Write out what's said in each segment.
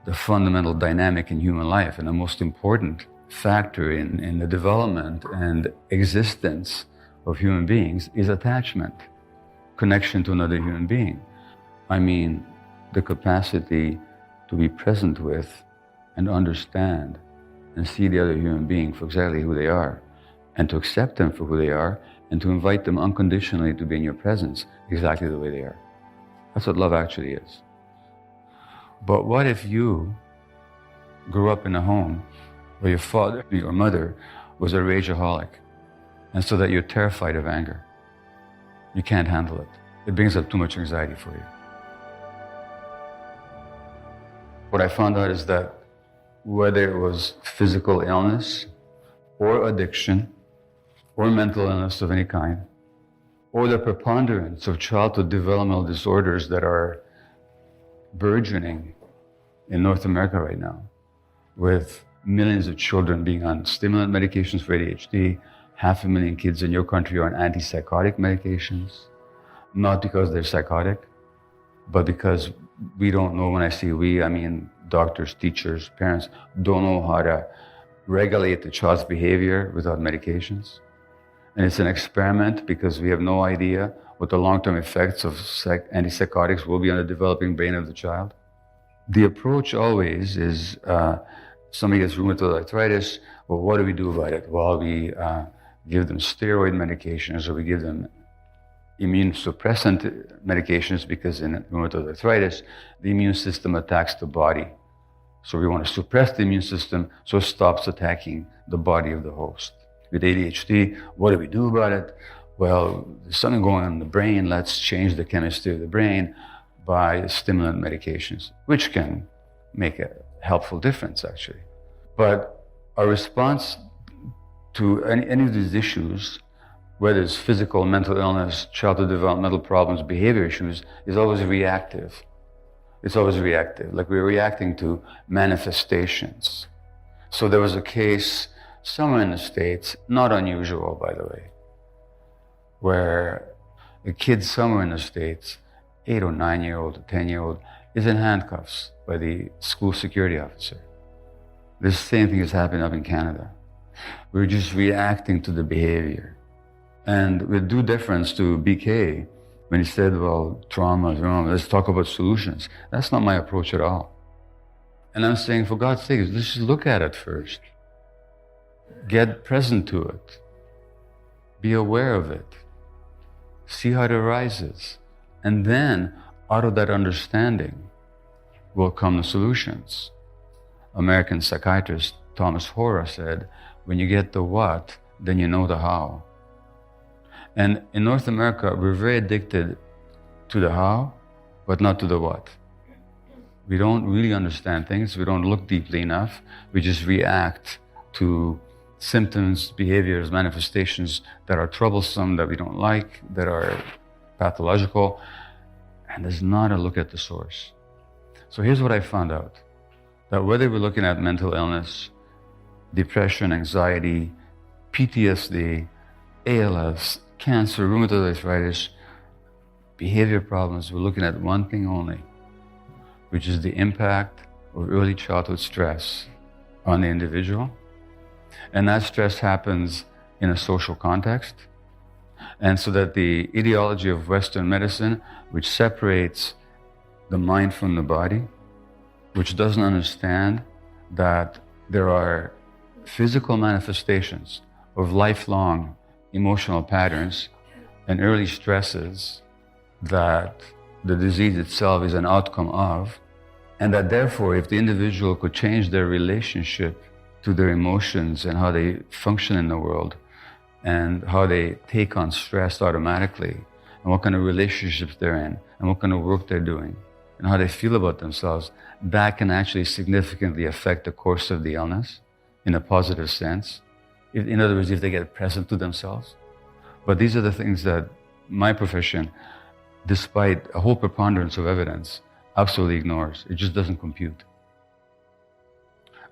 the fundamental dynamic in human life and the most important factor in the development and existence of human beings is attachment, connection to another human being. I mean, the capacity to be present with and understand and see the other human being for exactly who they are, and to accept them for who they are, and to invite them unconditionally to be in your presence exactly the way they are. That's what love actually is. But what if you grew up in a home where your father or your mother was a rageaholic, and so that you're terrified of anger? You can't handle it. It brings up too much anxiety for you. What I found out is that whether it was physical illness or addiction or mental illness of any kind, or the preponderance of childhood developmental disorders that are burgeoning in North America right now, with millions of children being on stimulant medications for ADHD, 500,000 kids in your country are on antipsychotic medications, not because they're psychotic, but because we don't know. When I say we, I mean doctors, teachers, parents don't know how to regulate the child's behavior without medications. And it's an experiment because we have no idea what the long-term effects of antipsychotics will be on the developing brain of the child. The approach always is, somebody gets rheumatoid arthritis, well, what do we do about it? Well, we give them steroid medications, or we give them immune suppressant medications, because in rheumatoid arthritis, the immune system attacks the body. So we want to suppress the immune system so it stops attacking the body of the host. With ADHD, what do we do about it? Well, there's something going on in the brain. Let's change the chemistry of the brain by stimulant medications, which can make a helpful difference, actually. But our response to any of these issues, whether it's physical, mental illness, childhood developmental problems, behavior issues, is always reactive. It's always reactive, like we're reacting to manifestations. So there was a case somewhere in the States, not unusual, by the way, where a kid somewhere in the States, 8 or 9-year-old or 10-year-old, is in handcuffs by the school security officer. This same thing is happening up in Canada. We're just reacting to the behavior. And with due deference to BK, when he said, well, trauma is wrong, let's talk about solutions. That's not my approach at all. And I'm saying, for God's sake, let's just look at it first. Get present to it. Be aware of it. See how it arises. And then, out of that understanding, will come the solutions. American psychiatrist Thomas Horror said, when you get the what, then you know the how. And in North America, we're very addicted to the how, but not to the what. We don't really understand things. We don't look deeply enough. We just react to symptoms, behaviors, manifestations that are troublesome, that we don't like, that are pathological. And there's not a look at the source. So here's what I found out. That whether we're looking at mental illness, depression, anxiety, PTSD, ALS, cancer, rheumatoid arthritis, behavior problems, we're looking at one thing only, which is the impact of early childhood stress on the individual. And that stress happens in a social context. And so that the ideology of Western medicine, which separates the mind from the body, which doesn't understand that there are physical manifestations of lifelong emotional patterns and early stresses that the disease itself is an outcome of, and that therefore, if the individual could change their relationship to their emotions and how they function in the world and how they take on stress automatically and what kind of relationships they're in and what kind of work they're doing and how they feel about themselves, that can actually significantly affect the course of the illness in a positive sense. In other words, if they get present to themselves. But these are the things that my profession, despite a whole preponderance of evidence, absolutely ignores. It just doesn't compute.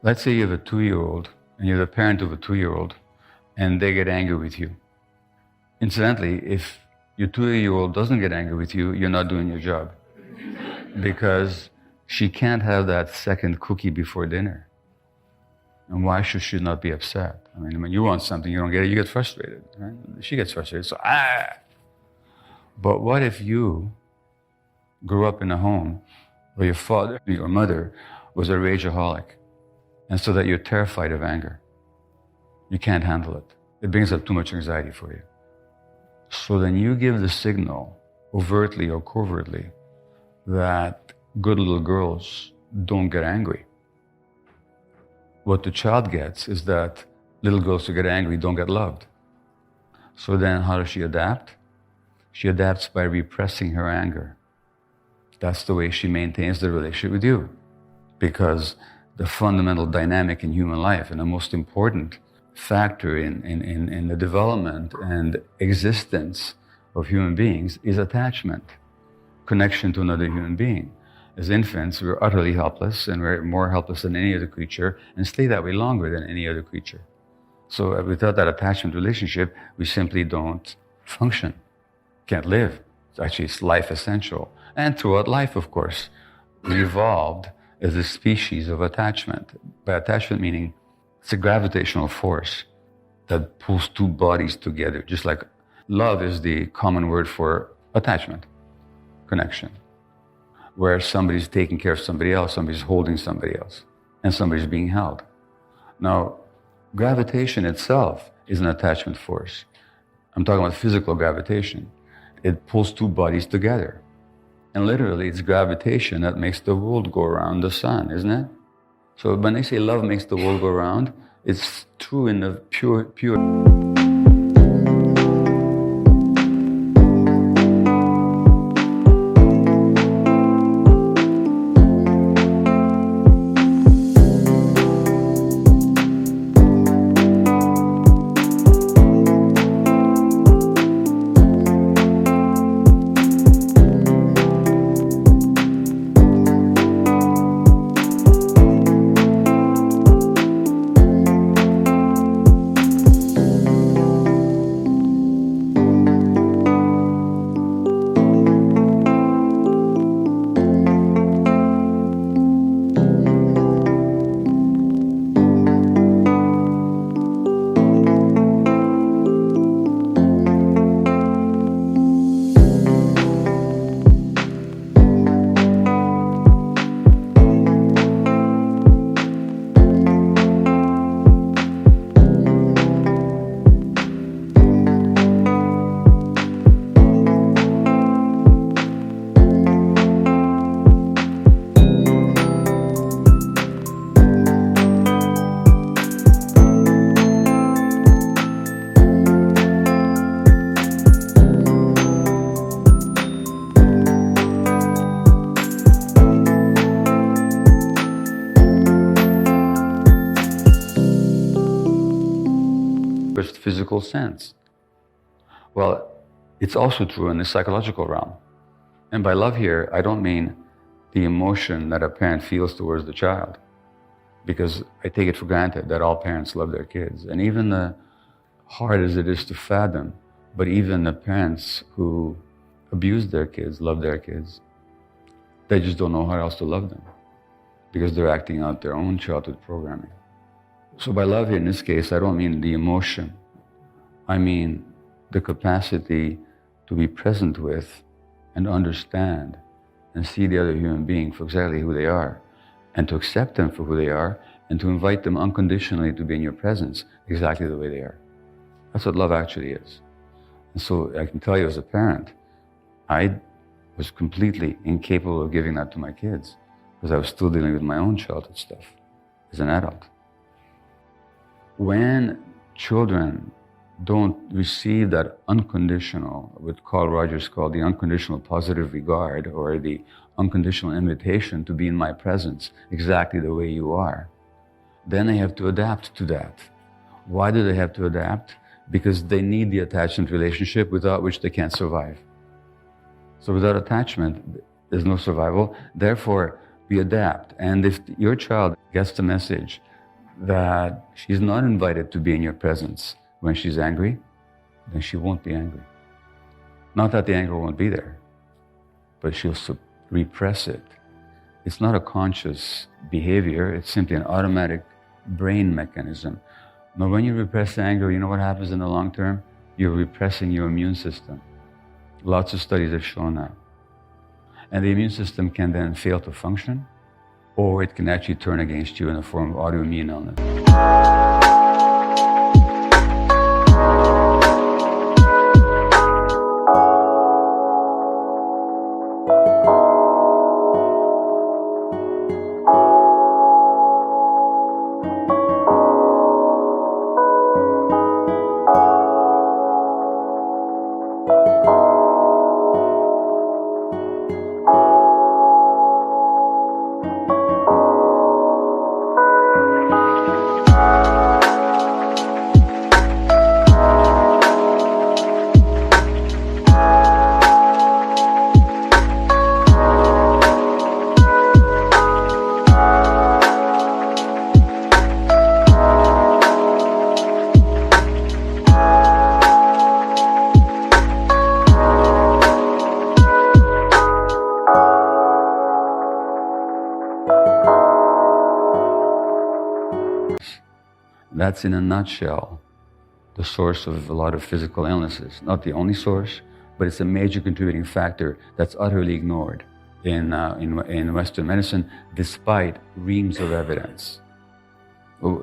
Let's say you have a 2-year-old and you're the parent of a 2-year-old and they get angry with you. Incidentally, if your 2-year-old doesn't get angry with you, you're not doing your job. Because she can't have that second cookie before dinner. And why should she not be upset? I mean, when you want something, you don't get it, you get frustrated, right? She gets frustrated, so But what if you grew up in a home where your father, your mother was a rageaholic, and so that you're terrified of anger? You can't handle it. It brings up too much anxiety for you. So then you give the signal, overtly or covertly, that good little girls don't get angry. What the child gets is that little girls who get angry don't get loved. So then how does she adapt? She adapts by repressing her anger. That's the way she maintains the relationship with you. Because the fundamental dynamic in human life and the most important factor in the development and existence of human beings is attachment, connection to another human being. As infants, we're utterly helpless, and we're more helpless than any other creature, and stay that way longer than any other creature. So without that attachment relationship, we simply don't function, can't live. It's life essential. And throughout life, of course, we evolved as a species of attachment. By attachment meaning it's a gravitational force that pulls two bodies together, just like love is the common word for attachment, connection, where somebody's taking care of somebody else, somebody's holding somebody else, and somebody's being held. Now, gravitation itself is an attachment force. I'm talking about physical gravitation. It pulls two bodies together. And literally, it's gravitation that makes the world go around the sun, isn't it? So when they say love makes the world go round, it's true in the pure. Physical sense. Well, it's also true in the psychological realm. And by love here, I don't mean the emotion that a parent feels towards the child, because I take it for granted that all parents love their kids. And even the hard as it is to fathom, but even the parents who abuse their kids love their kids. They just don't know how else to love them because they're acting out their own childhood programming. So by love here, in this case, I don't mean the emotion. I mean the capacity to be present with and understand and see the other human being for exactly who they are, and to accept them for who they are, and to invite them unconditionally to be in your presence exactly the way they are. That's what love actually is. And so I can tell you as a parent, I was completely incapable of giving that to my kids because I was still dealing with my own childhood stuff as an adult. When children don't receive that unconditional, what Carl Rogers called the unconditional positive regard, or the unconditional invitation to be in my presence exactly the way you are, then they have to adapt to that. Why do they have to adapt? Because they need the attachment relationship without which they can't survive. So without attachment, there's no survival. Therefore, we adapt. And if your child gets the message that she's not invited to be in your presence when she's angry, then she won't be angry. Not that the anger won't be there, but she'll repress it It's not a conscious behavior, it's simply an automatic brain mechanism. But when you repress anger, you know what happens in the long term? You're repressing your immune system. Lots of studies have shown that. And the immune system can then fail to function, or it can actually turn against you in the form of autoimmune illness. That's in a nutshell the source of a lot of physical illnesses. Not the only source, but it's a major contributing factor that's utterly ignored in Western medicine, despite reams of evidence.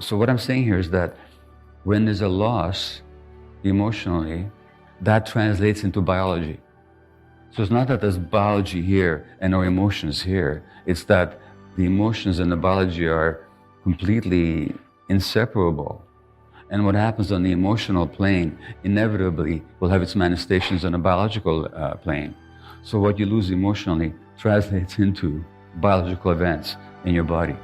So what I'm saying here is that when there's a loss emotionally, that translates into biology. So it's not that there's biology here and no emotions here. It's that the emotions and the biology are completely inseparable. And what happens on the emotional plane inevitably will have its manifestations on a biological plane. So what you lose emotionally translates into biological events in your body.